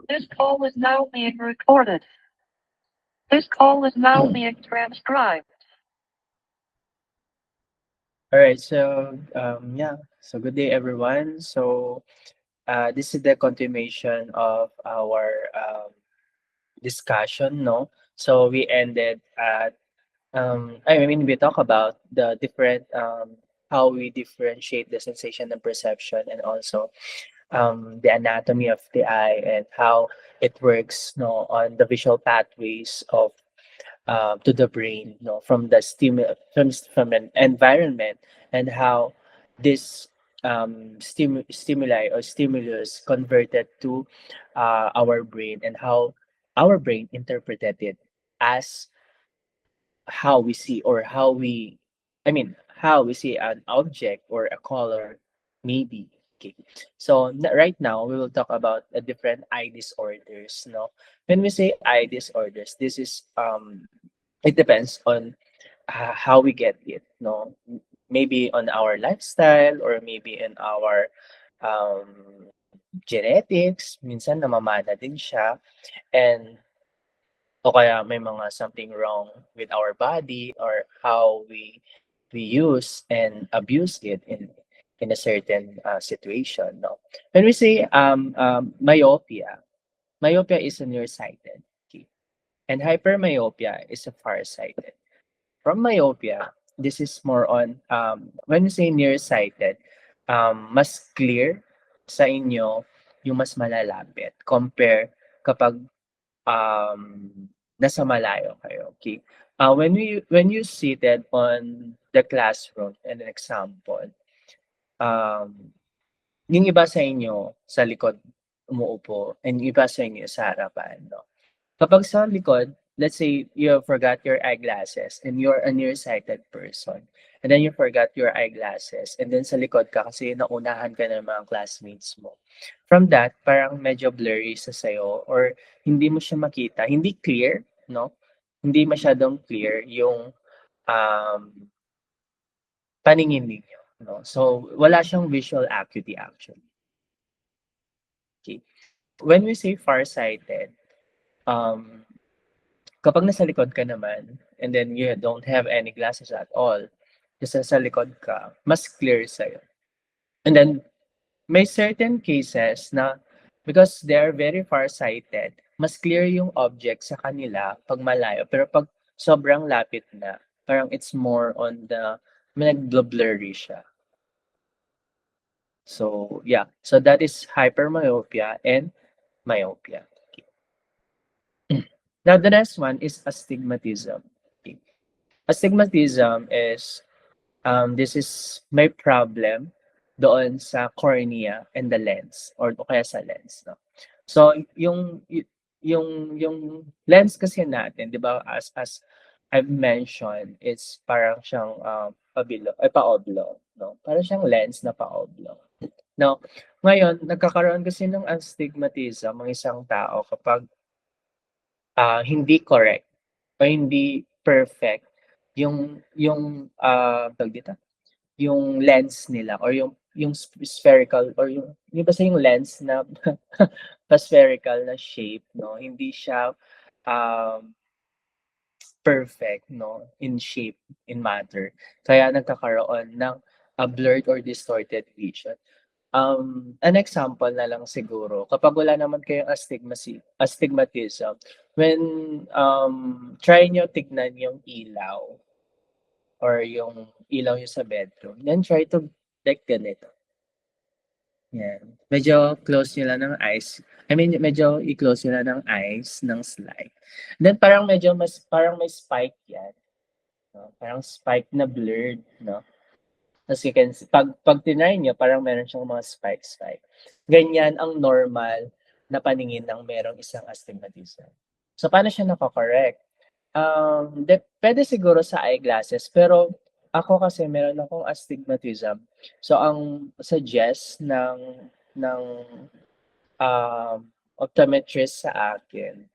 This call is now being recorded. This call is now being transcribed. All right, so yeah, so good day everyone. So this is the continuation of our discussion, no? So we ended at I mean we talk about the different how we differentiate the sensation and perception, and also the anatomy of the eye and how it works, no, on the visual pathways of to the brain, from the from an environment, and how this stimuli or stimulus converted to our brain, and how our brain interpreted it as how we see, or how we I mean how we see an object or a color, maybe. Okay, so right now we will talk about the different eye disorders, no. When we say eye disorders, this is it depends on how we get it, no. Maybe on our lifestyle, or maybe in our um genetics, minsan namamana din siya, and o kaya may mga something wrong with our body, or how we use and abuse it in a certain situation, no. When we say myopia is a nearsighted, okay, and hypermyopia is a farsighted. From myopia, this is more on when we say nearsighted, mas clear sa inyo yung mas malalapit compare kapag um, nasa malayo kayo, okay? When you seated on the classroom, and an example, um, yung iba sa inyo sa likod umuupo, and yung iba sa inyo sa harapan, no? Kapag sa likod, let's say you forgot your eyeglasses and you're a nearsighted person, and then you forgot your eyeglasses, and then sa likod ka kasi naunahan ka ng mga classmates mo. From that, parang medyo blurry sa sayo, or hindi mo siya makita, hindi clear, no? Hindi masyadong clear yung um, paningin ninyo, no? So, wala siyang visual acuity actually. Okay. When we say farsighted, um, kapag nasa likod ka naman, and then you don't have any glasses at all, kasi sa likod ka, mas clear sa'yo. And then, may certain cases na because they are very far-sighted, mas clear yung object sa kanila pag malayo. Pero pag sobrang lapit na, parang it's more on the may nag-blurry siya. So, yeah. So, that is hypermyopia and myopia. Now, the next one is astigmatism. Okay. Astigmatism is this is may problem doon sa cornea and the lens, or o kaya sa lens, no. So yung lens kasi natin, 'di ba, as I've mentioned, it's parang siyang pa-oblong, no. Parang siyang lens na pa-oblong. Now, ngayon nagkakaroon kasi ng astigmatism ang isang tao kapag hindi correct o hindi perfect yung tawag dito, yung lens nila, or yung spherical, or yung basta yung lens na pa-spherical na shape, no, hindi siya um, perfect, no, in shape, in matter. Kaya nagkakaroon ng a blurred or distorted vision. An example na lang siguro, kapag wala naman kayong astigmatism, when try nyo tignan yung ilaw, or yung ilaw niyo sa bedroom, then try to like ganito, yan. Medyo close niyo lang ng eyes. I mean, medyo i-close niyo lang ng eyes ng slide. Then parang medyo parang may spike yan, no? Parang spike na blurred, no? As you can see, pag tinry niyo, parang meron siyang mga spike. Ganyan ang normal na paningin ng merong isang astigmatism. So, paano siya nako-correct? Depende siguro sa eyeglasses, pero ako kasi meron akong astigmatism. So ang suggest ng optometrist sa akin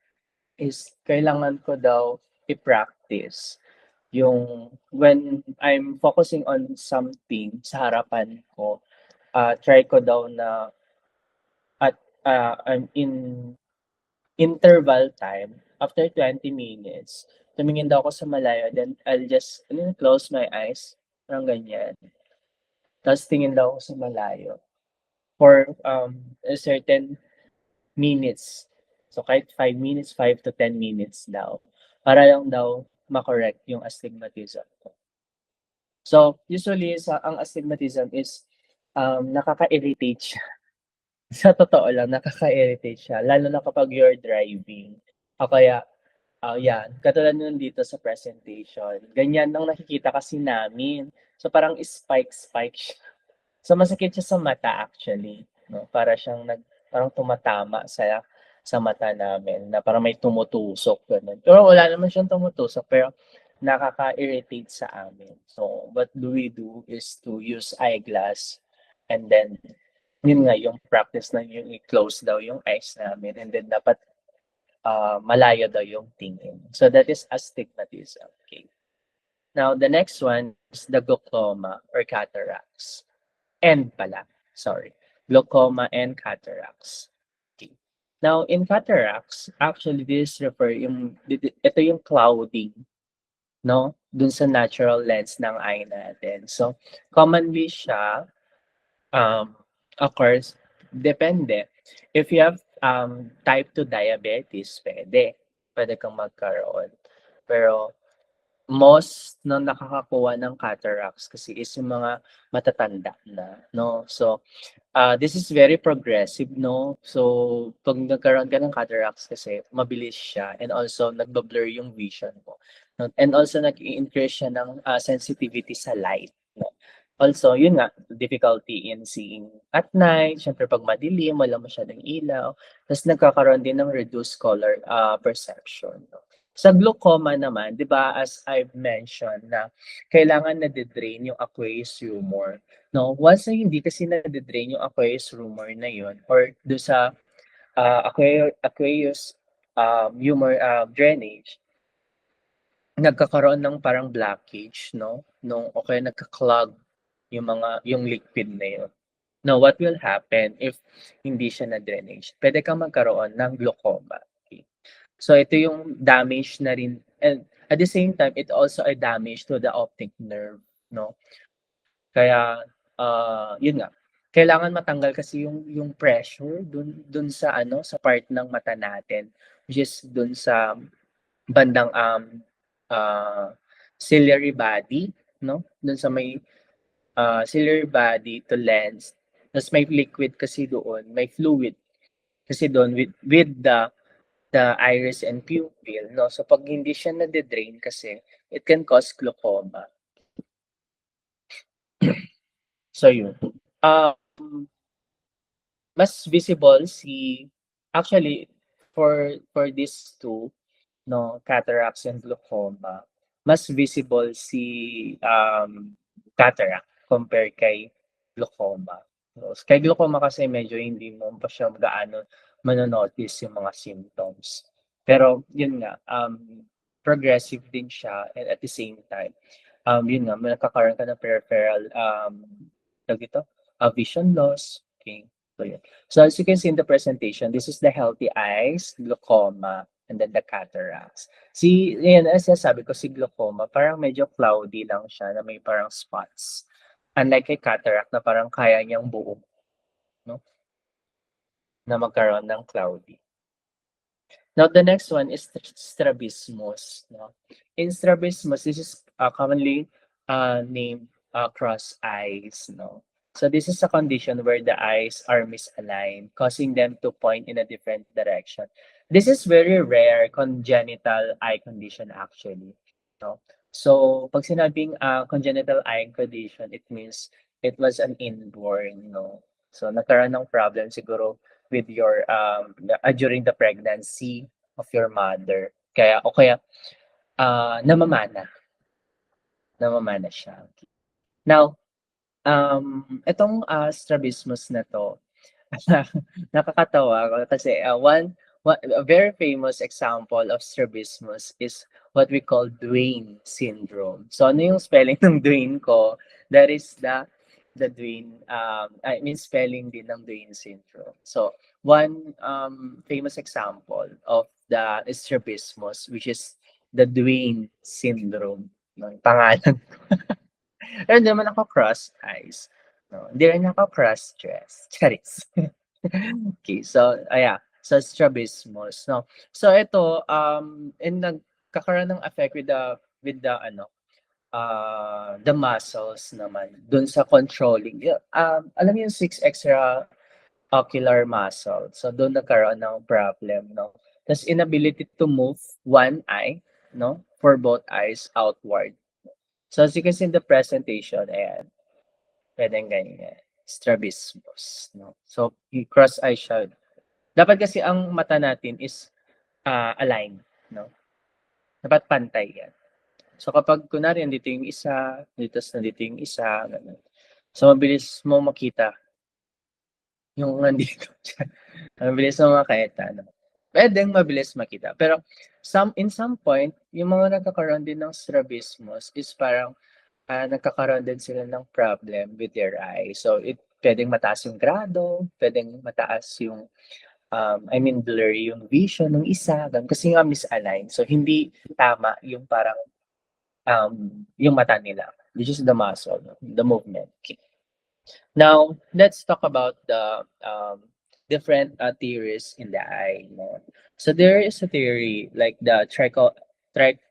is kailangan ko daw i-practice yung when I'm focusing on something sa harapan ko, try ko daw na at I'm in interval time, after 20 minutes, tumingin daw ako sa malayo, then I'll just close my eyes, parang ganyan. Tapos tingin daw ako sa malayo for a certain minutes. So kahit 5 minutes, 5 to 10 minutes daw. Para lang daw ma-correct yung astigmatism ko. So usually ang astigmatism is nakaka-irritate siya. Sa totoo lang, nakaka-irritate siya, lalo na kapag you're driving. O kaya, yan, katulad nun dito sa presentation, ganyan ang nakikita kasi namin. So parang spike-spike siya. So masakit siya sa mata actually, no? Para siyang parang tumatama sa mata namin na parang may tumutusok gano'n. Pero wala naman siyang tumutusok pero nakaka-irritate sa amin. So what do we do is to use eyeglass and then yun nga yung practice na yung i-close daw yung eyes namin and then dapat malayo daw yung tingin. So that is astigmatism. Okay. Now the next one is the glaucoma or cataracts. And pala, sorry. Glaucoma and cataracts. Okay. Now in cataracts, actually this ito yung clouding, no? Dun sa natural lens ng eye natin. So commonly siya occurs, depende. If you have type 2 diabetes, pwede kang magkaroon. Pero most na nakakakuha ng cataracts kasi is yung mga matatanda na, no? So this is very progressive, no? So pag nagkaroon ka ng cataracts kasi mabilis siya and also nagba-blur yung vision mo, no? And also nag-i-increase siya ng sensitivity sa light, no? Also, yun nga, difficulty in seeing at night, syempre pag madilim, wala masyadong ilaw, tapos nagkakaroon din ng reduced color perception, no? Sa glaucoma naman, 'di ba, as I've mentioned na kailangan nade-drain yung aqueous humor, no? Once na hindi kasi nade-drain yung aqueous humor na yun or do sa aqueous humor drainage, nagkakaroon ng parang blockage, no? Nung o kaya nagka-clog yung liquid na yun. Now, what will happen if hindi siya na-drainage? Pwede kang magkaroon ng glaucoma. Okay? So ito yung damage na rin and at the same time, it also a damage to the optic nerve, no? Kaya, yun nga, kailangan matanggal kasi yung pressure dun sa ano, sa part ng mata natin, which is dun sa bandang, ciliary body, no? Dun sa may, ciliary body to lens, ta's may liquid kasi doon, may fluid kasi doon with the iris and pupil, no? So 'pag hindi siya nade-drain kasi, it can cause glaucoma. So yun. Mas visible actually for these two, no, cataracts and glaucoma, mas visible cataract compare kay glaucoma. No, kay glaucoma kasi medyo hindi mo pa siya gaano mano-notice yung mga symptoms. Pero yun nga, progressive din siya and at the same time, yun nga, nagkakaroon ka ng peripheral, tawag dito, vision loss. Okay, so yun. So as you can see in the presentation, this is the healthy eyes, glaucoma, and then the cataracts. Yan, as sabi ko, si glaucoma, parang medyo cloudy lang siya na may parang spots. Unlike kay cataract na parang kaya niyang buo, no? Na magkaroon ng cloudy. Now, the next one is strabismus, no? In strabismus, this is commonly named cross eyes, no? So this is a condition where the eyes are misaligned, causing them to point in a different direction. This is very rare congenital eye condition actually, no? So pag sinabing congenital eye condition, it means it was an inborn, no? So nagkaroon ng problem siguro with your during the pregnancy of your mother. Kaya namamana siya. Now, itong strabismus na 'to, nakakatawa kasi a very famous example of strabismus is what we call Duane syndrome. So ano yung spelling ng Duane ko? That is the the Duane, I mean spelling din ng Duane syndrome. So, one famous example of the strabismus, which is the Duane syndrome, no, yung pangalan. Pero hindi naman ako cross eyes. No, hindi rin ako cross dress. Charis. Okay, so so strabismus, no. So ito and nagkakaroon ng effect with the ano the muscles naman dun sa controlling. Alam mo yung six extra ocular muscle. So doon nagkaroon ng problem, no. Tapos inability to move one eye, no, for both eyes outward. So as you can see in the presentation, ayan, pwedeng ganyan. Strabismus, no. So yung cross eye siya. Dapat kasi ang mata natin is aligned, no. Dapat pantay yan. So kapag kunwari nandito yung isa, nandito yung isa, ganun. So mabilis mo makita yung nandito. Mabilis mo makita, no? Pwedeng mabilis makita. Pero in some point, yung mga nagkakaroon din ng strabismus is parang nagkakaroon din sila ng problem with their eye. So pwedeng mataas yung grado, pwedeng mataas yung I mean blurry yung vision ng isa, ganun. Kasi nga misaligned. So hindi tama yung parang yung mata nila, which is the muscle, the movement. Okay. Now, let's talk about the different theories in the eye. No? So there is a theory like the trichromatic,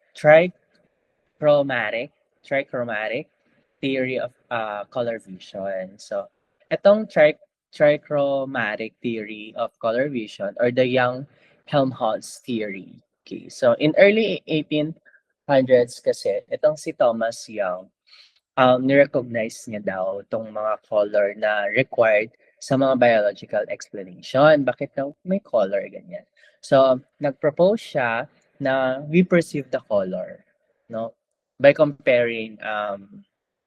trichromatic theory of color vision. So, itong trichromatic theory of color vision or the Young Helmholtz theory. Okay, so in early 1800s kasi, itong si Thomas Young, ni-recognize niya daw itong mga color na required sa mga biological explanation. Bakit daw may color, ganyan. So, nag-propose siya na we perceive the color, no? By comparing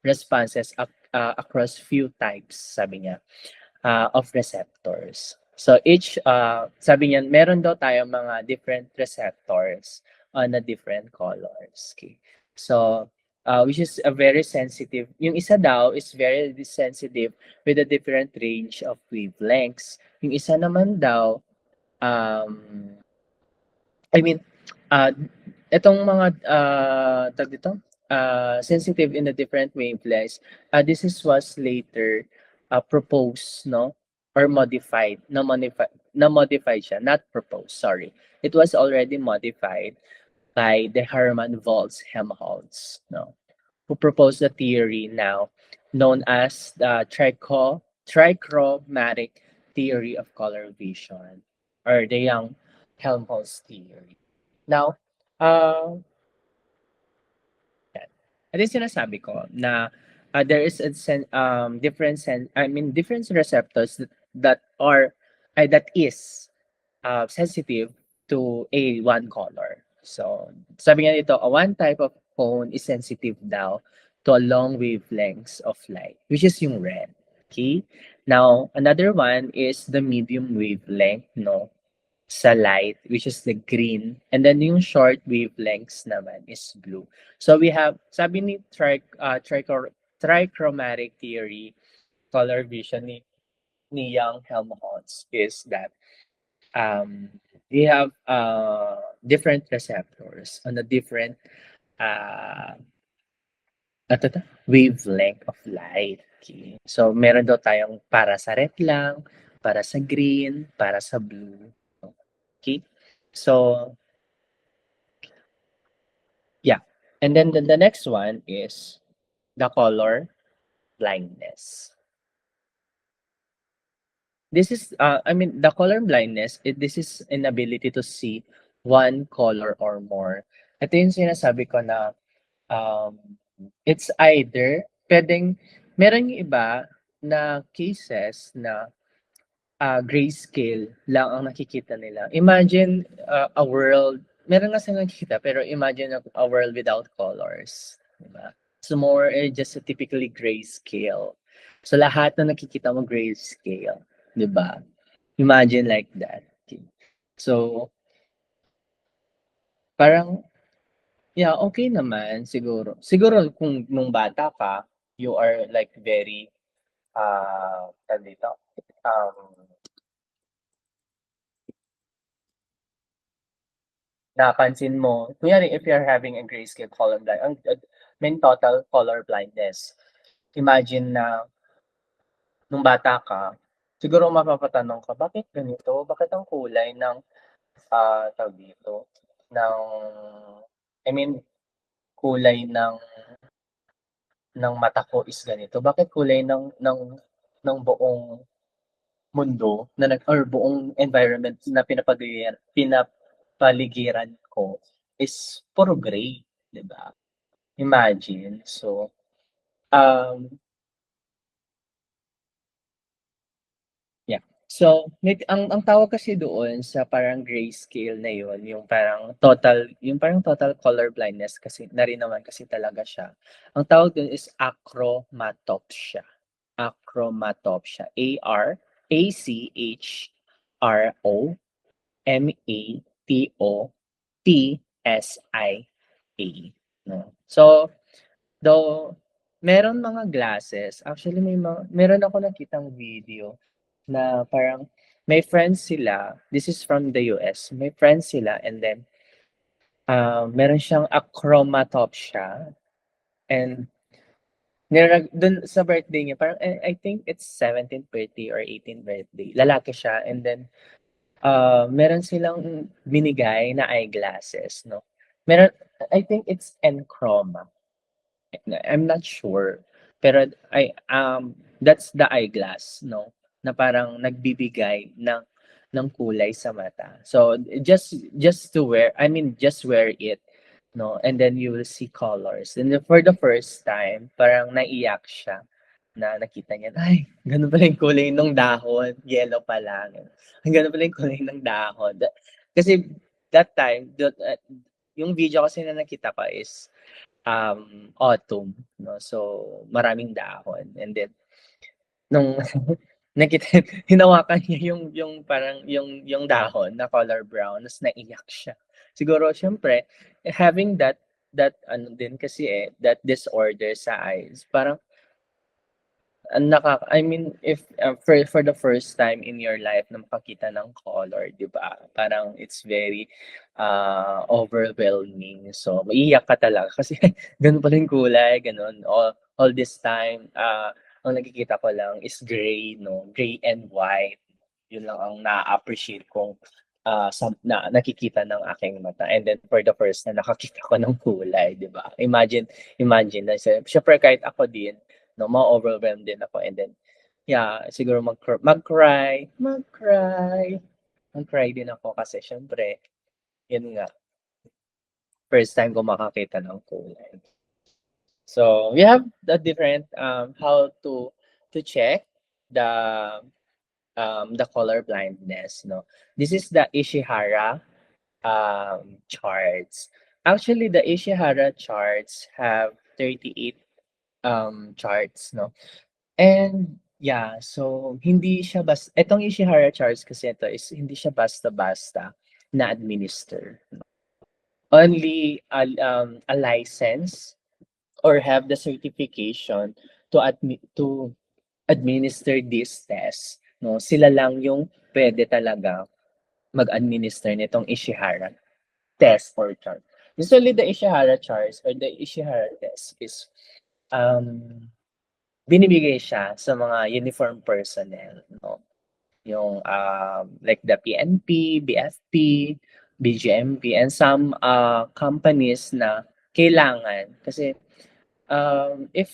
responses across few types, sabi niya, of receptors. So each, sabi niya, meron daw tayong mga different receptors on the different colors. Okay. So, which is a very sensitive, yung isa daw is very sensitive with a different range of wavelengths. Yung isa naman daw, I mean, uh, itong mga tag dito, sensitive in the different wavelengths, this is was later proposed, no, or modified, na modified siya, not proposed, sorry. It was already modified by the Hermann Volz Helmholtz, no, who proposed the theory now known as the trichromatic theory of color vision, or the Young Helmholtz theory. Now, yan. Ito yung sinasabi ko na there is a different receptors that are that is sensitive to a one color. So, sabi nga dito, a one type of cone is sensitive daw to a long wavelengths of light, which is yung red. Okay? Now, another one is the medium wavelength, no? Sa light, which is the green. And then yung short wavelengths naman is blue. So we have, sabi ni trichromatic theory, color vision ni Young Helmholtz is that we have different receptors on a different uh, wavelength of light. Okay. So meron daw tayong para sa red lang, para sa green, para sa blue. Okay? So, yeah. And then the next one is the color blindness. This is, the color blindness, this is inability to see one color or more. Ito yung sinasabi ko na um, it's either, meron yung iba na cases na grayscale lang ang nakikita nila. Imagine a world, meron nga silang nakikita, pero imagine a world without colors. Diba? So more just a typically grayscale. So lahat na nakikita mo grayscale. Diba? Imagine like that. Okay. So, parang, yeah, okay naman siguro. Siguro kung nung bata ka, you are like very tawag dito, um, napansin mo, kunyari if you're having a grayscale color blind, may total color blindness. Imagine na nung bata ka, siguro mapapatanong ka, bakit ganito? Bakit ang kulay ng, tawag dito, ng, I mean, kulay ng mata ko is ganito. Bakit kulay ng buong mundo na or buong environment na pinapaligiran ko is puro gray, 'di ba? Imagine. So, um, yeah. So, ang tawag kasi doon sa parang grayscale na yun, yung parang total color blindness kasi na rin naman kasi talaga siya. Ang tawag dun is achromatopsia. Achromatopsia. Achromatopsia. No? So, though meron mga glasses, actually meron ako nakitang video na parang may friends sila, this is from the US, may friends sila and then, meron siyang achromatopsia and dun sa birthday niya parang I think it's 17th birthday or 18th birthday, lalaki siya and then, meron silang binigay na eyeglasses 'no. Meron I think it's Enchroma. I'm not sure. Pero that's the eyeglass, no? Na parang nagbibigay ng kulay sa mata. So just to wear, I mean just wear it, no? And then you will see colors. And then for the first time, parang naiyak siya na nakita niya, ay, ganun pala yung kulay ng dahon, yellow pala. Ganun pala yung kulay ng dahon. Kasi that time, yung video kasi na nakita ko is autumn 'no, so maraming dahon and then nung nakita hinawakan niya yung parang yung dahon na color brown ta's naiyak siya. Siguro siyempre having that ano din kasi, that disorder sa eyes parang I mean, if for the first time in your life na makakita ng color, 'di ba? Parang it's very overwhelming. So, maiiyak ka talaga kasi gano'n pala yung kulay, gano'n. All this time, ang nakikita ko lang is gray, 'no? Gray and white. Yun lang ang na-a-appreciate kong, na nakikita ng aking mata. And then for the first na nakakita ko ng kulay, 'di ba? Imagine na siyempre kahit ako din 'no, ma-o-overwhelm din ako and then, yeah, siguro mag-cry din ako kasi siyempre, yun nga, first time ko makakita ng kulay. So, we have the different, how to check the, the color blindness, 'no. This is the Ishihara, charts. Actually, the Ishihara charts have 38, charts, 'no. And yeah, so hindi siya etong Ishihara charts kasi ito is hindi siya basta-basta na-administer. Only a license or have the certification to administer this test, 'no, sila lang yung puwede talaga mag-administer nitong Ishihara test or chart. Usually the Ishihara charts or the Ishihara test is, um binibigay siya sa mga uniform personnel 'no, yung, like the PNP, BFP, BGMP, and some, companies na kailangan kasi, if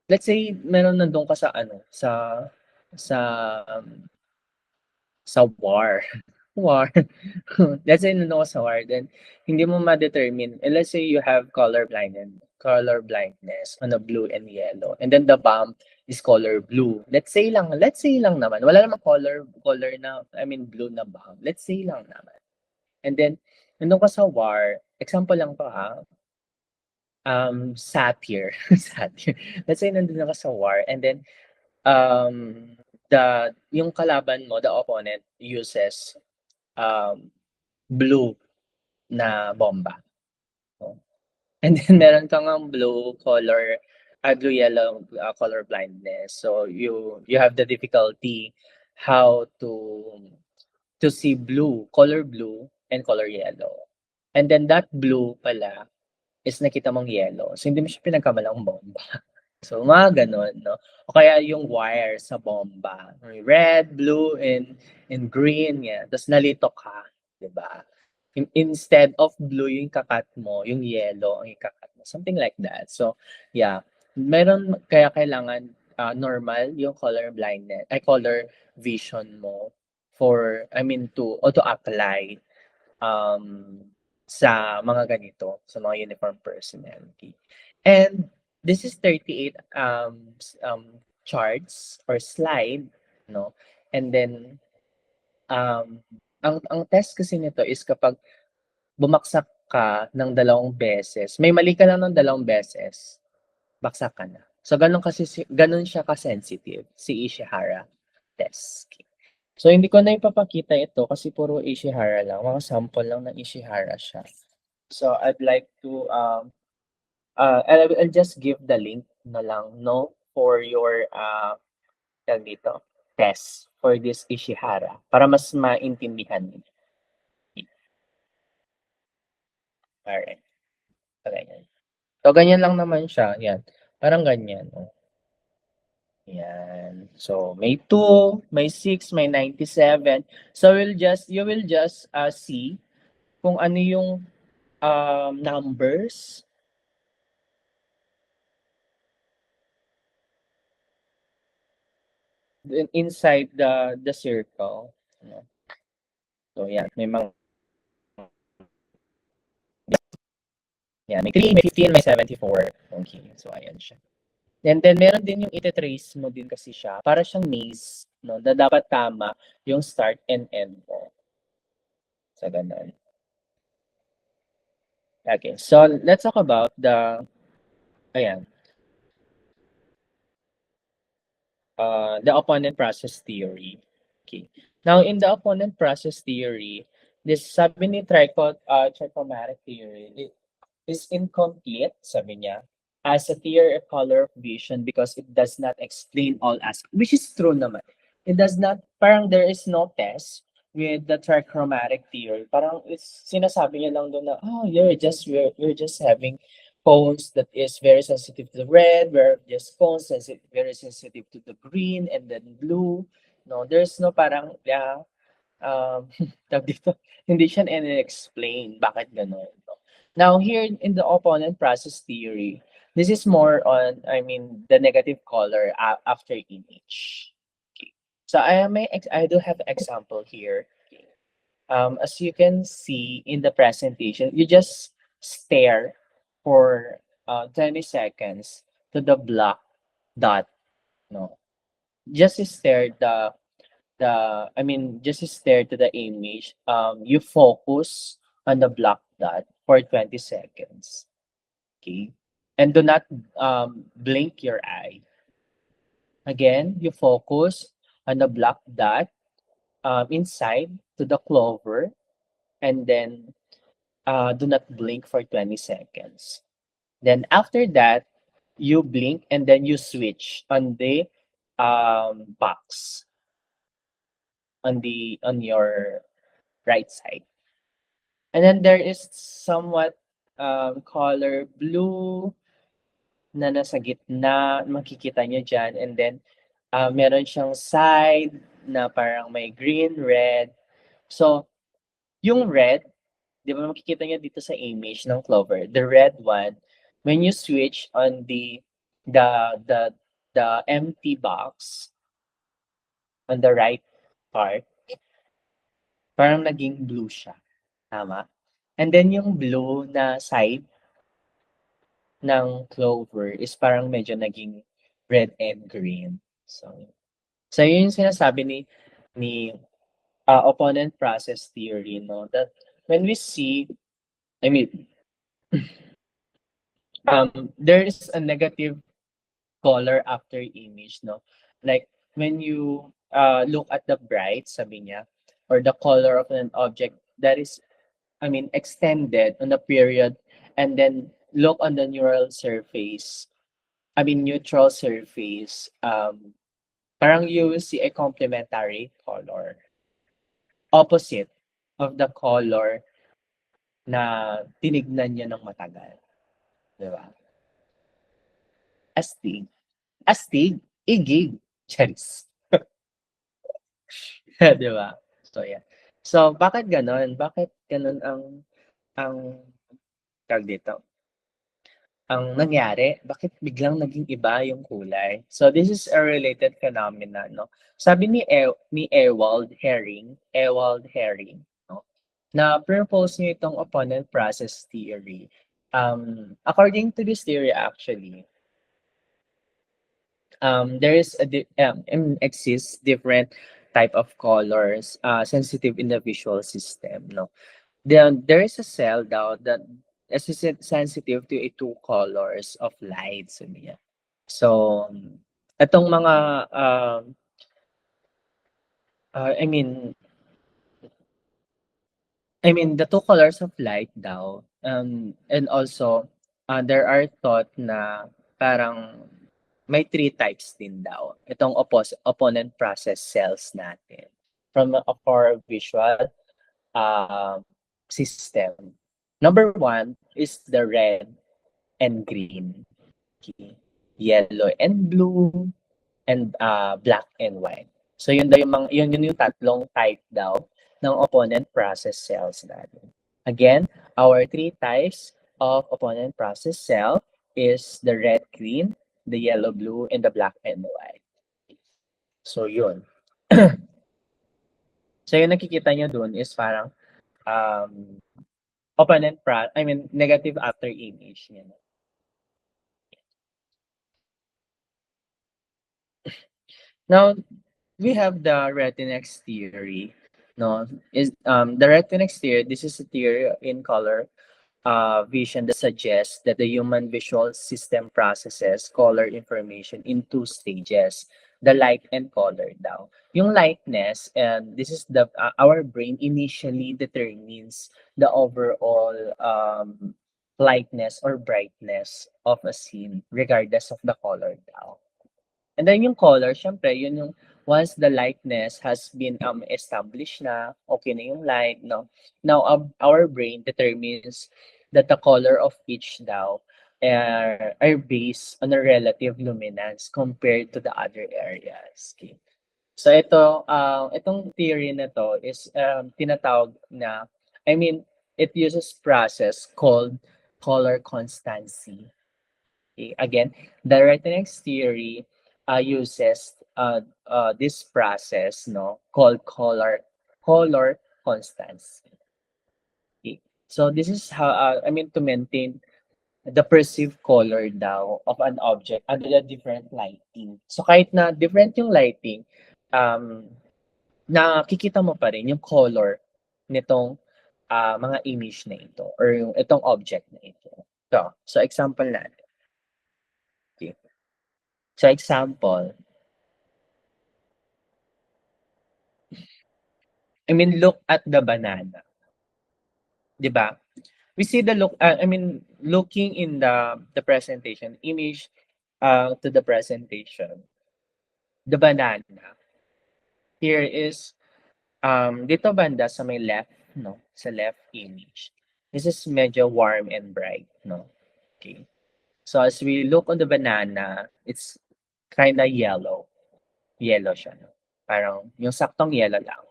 let's say nandun ka sa ano, sa, um, sa war. War. Let's say nandun ka sa war then hindi mo ma-determine let's say you have color blindness on a blue and yellow and then the bomb is color blue. Let's say lang naman, wala namang color na I mean blue na bomb. Let's say lang naman. And then nandun ka sa war, example lang 'to ha, satyr, satyr. Let's say nandun ka sa war and then, yung kalaban mo, the opponent uses blue na bomba. Oh. And then meron ka ngang blue color blue yellow color blindness. So you have the difficulty how to see blue and color yellow. And then that blue pala is nakita mong yellow. So hindi mo siya pinagkamalang bomba. So mga gano'n, no? O kaya yung wire sa bomba, red, blue, and green, yan. Tapos nalito ka, 'di ba? Instead of blue yung kakat mo, yung yellow ang ikakat mo. Something like that. So, yeah. Meron kaya kailangan normal yung color blindness, ay color vision mo for, I mean, to apply um, sa mga ganito, sa mga uniform personality. And this is 38 charts or slide, no? And then um, ang test kasi nito is kapag bumagsak ka ng 2 beses, may mali ka lang ng 2 beses, bagsak ka na. So ganun siya ka-sensitive si Ishihara test. So hindi ko na ipapakita ito kasi puro Ishihara lang, mga sample lang ng Ishihara siya. So I'd like to I'll just give the link na lang, no, for your tawag dito, test for this Ishihara para mas maintindihan niyo. Alright. So ganyan. So ganyan lang naman siya, yan. Parang ganyan, oh. Yan. So may 2, may 6, may 97. So you will just see kung ano yung numbers inside the circle. Ano. So yan, may mga yan, may 3, may 15, may 74. Okay, so ayan siya. And then meron din yung ite-trace mo din kasi siya para siyang maze, no, na dapat tama yung start and end mo. So ganun. Okay, so let's talk about ayan, the opponent process theory. Okay. Now, in the opponent process theory, this sabi ni trichomatic theory is incomplete, sabi niya, as a theory of color vision because it does not explain all aspects, which is true naman. It does not, parang there is no test with the trichromatic theory. Parang sinasabi niya lang doon na, oh, you're just having cones that is very sensitive to the red, where just cones very sensitive to the green and then blue. No, there's no parang, yeah, tawag dito, hindi siya explain bakit ganun. No? Now, here in the opponent process theory, this is more on, I mean, the negative color after image. Okay. So I do have example here. As you can see in the presentation, you just stare for 20 seconds to the black dot. No, just stare I mean, just stare to the image. You focus on the black dot for 20 seconds. Okay, and do not blink your eye. Again, you focus on the black dot inside to the clover, and then do not blink for 20 seconds. Then after that, you blink and then you switch on the box on your right side. And then there is somewhat color blue na nasa gitna, makikita nyo dyan. And then meron siyang side na parang may green, red. So, yung red, di ba makikita nyo dito sa image ng clover, the red one, when you switch on the the empty box on the right part, parang naging blue siya. Tama? And then yung blue na side ng clover is parang medyo naging red and green. So yun yung sinasabi ni opponent process theory, no? That when we see, I mean, there is a negative color after image, no? Like when you look at the bright, sabi niya, or the color of an object that is, I mean, extended on a period, and then look on the neural surface neutral surface, parang you will see a complementary color opposite of the color na tinignan niyo ng matagal, 'di ba? Astig, astig, igig, charis, 'di ba? So, yeah. So, bakit gano'n? Bakit gano'n ang tawag dito, ang nangyari? Bakit biglang naging iba yung kulay? So, this is a related phenomenon, 'no? Sabi ni Ewald Herring, 'no, na propose niya itong opponent process theory. According to this theory actually, there is exists different type of colors sensitive in the visual system, no. Then there is a cell daw that is sensitive to a two colors of light, sabi niya. So, itong mga uh, I mean the two colors of light daw, and also, there are thought na parang may three types din daw itong opponent process cells natin from our visual um, system. Number one is the red and green, okay? Yellow and blue, and black and white. So yun daw yun yung tatlong type daw ng opponent process cells natin. Again, our three types of opponent process cell is the red, green, the yellow, blue, and the black and white. So yun. So yung nakikita nyo dun is parang um, negative after image. Yan. Now, we have the Retinex theory. No, is the Retinex theory. This is a theory in color vision that suggests that the human visual system processes color information in two stages, the light and color daw. Yung lightness, and this is the our brain initially determines the overall lightness or brightness of a scene regardless of the color daw. And then yung color, syempre, yun yung once the lightness has been established na, okay na yung light, no? Now, our brain determines that the color of each daw are based on a relative luminance compared to the other areas. Okay. So itong theory na to is tinatawag na, it uses process called color constancy. Okay. Again, the Retinex theory uses this process, no, called color constancy. Okay. So this is how to maintain the perceived color daw of an object under the different lighting. So kahit na different yung lighting, um, nakikita mo pa rin yung color nitong mga image na ito or yung itong object na ito. So example natin. Okay. So example, look at the banana, 'di ba? We see the looking in the presentation image to the presentation, the banana here is dito banda sa may left, no, sa left image. This is medyo warm and bright, no. Okay. So as we look on the banana, it's kind of yellow. Yellow siya, no. Parang yung saktong yellow lang.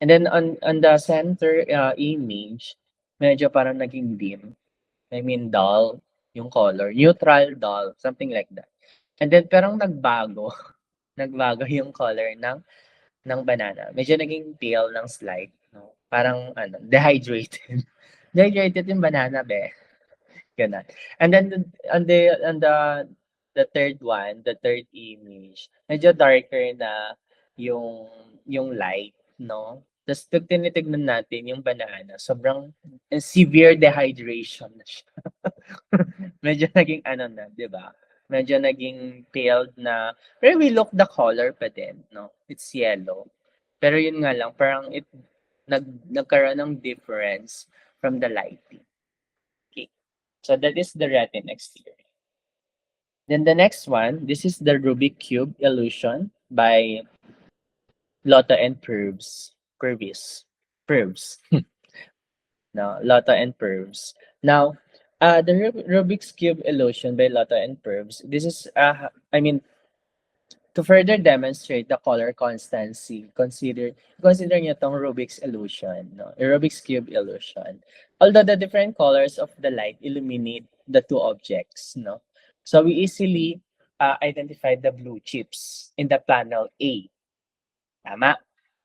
And then on the center image, medyo parang naging dim. Dull yung color, neutral dull, something like that. And then parang nagbago, nagbago yung color ng banana. Medyo naging pale ng slight, no? Parang dehydrated. Dehydrated yung banana, be. Ganun. And then the third one, the third image, medyo darker na yung light, no? Tapos pag tinitignan natin yung banana, sobrang severe dehydration na siya. Medyo naging na, 'di ba? Medyo naging pale na, pero we look the color pa din, no? It's yellow. Pero yun nga lang, parang nagkaroon ng difference from the lighting. Okay. So that is the Retinex theory. Then the next one, this is the Rubik Cube Illusion by Lotto and Purvis. No, Lotto and Purvis. Now, the Rubik's Cube Illusion by Lotto and Purvis. This is, I mean, to further demonstrate the color constancy, consider niyo tong Rubik's illusion, no? Rubik's cube illusion. Although the different colors of the light illuminate the two objects, no? So we easily identify the blue chips in the panel A. Tama?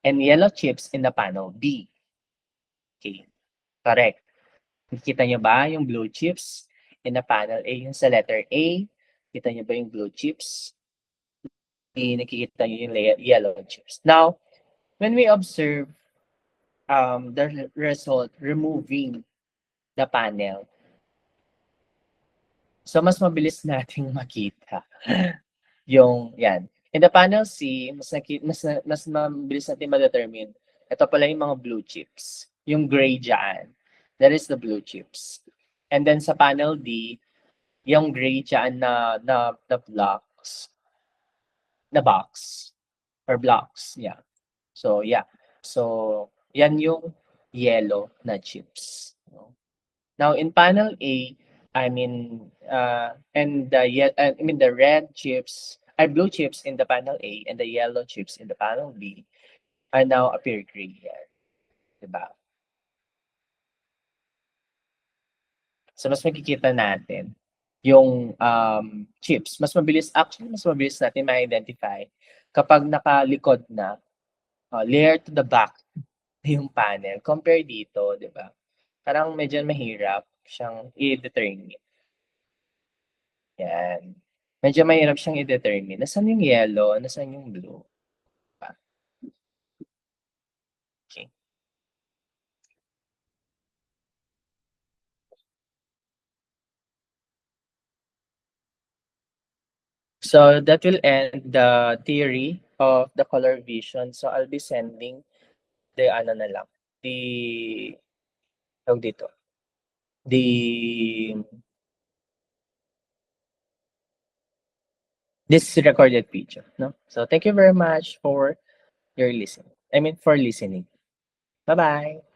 And yellow chips in the panel B. Okay. Correct. Nakikita niyo ba yung blue chips in the panel A, yung sa letter A? Kita niyo ba yung blue chips? Nakikita niyo yung yellow chips. Now, when we observe the result removing the panel, so mas mabilis nating makita yung yan. In the panel C, mas mabilis natin ma-determine. Ito pala yung mga blue chips. Yung gray dyan. That is the blue chips. And then sa panel D, yung gray dyan na blocks. Na box. Or blocks. Yeah. So, yeah. So, yan yung yellow na chips. Now, in panel A, I mean, the red chips, blue chips in the panel A and the yellow chips in the panel B are now appear green here. Diba? So, mas makikita natin yung chips. Mas mabilis natin ma-identify kapag nakalikod na, layer to the back yung panel. Compare dito, di ba? Parang medyo mahirap siyang i-determine. Yan. Medyo mahirap siyang i-determine. Nasaan yung yellow? Nasaan yung blue? Okay. So that will end the theory of the color vision. So I'll be sending the ano na lang, the tawag dito, this recorded video, no? So thank you very much for your listening. For listening. Bye-bye.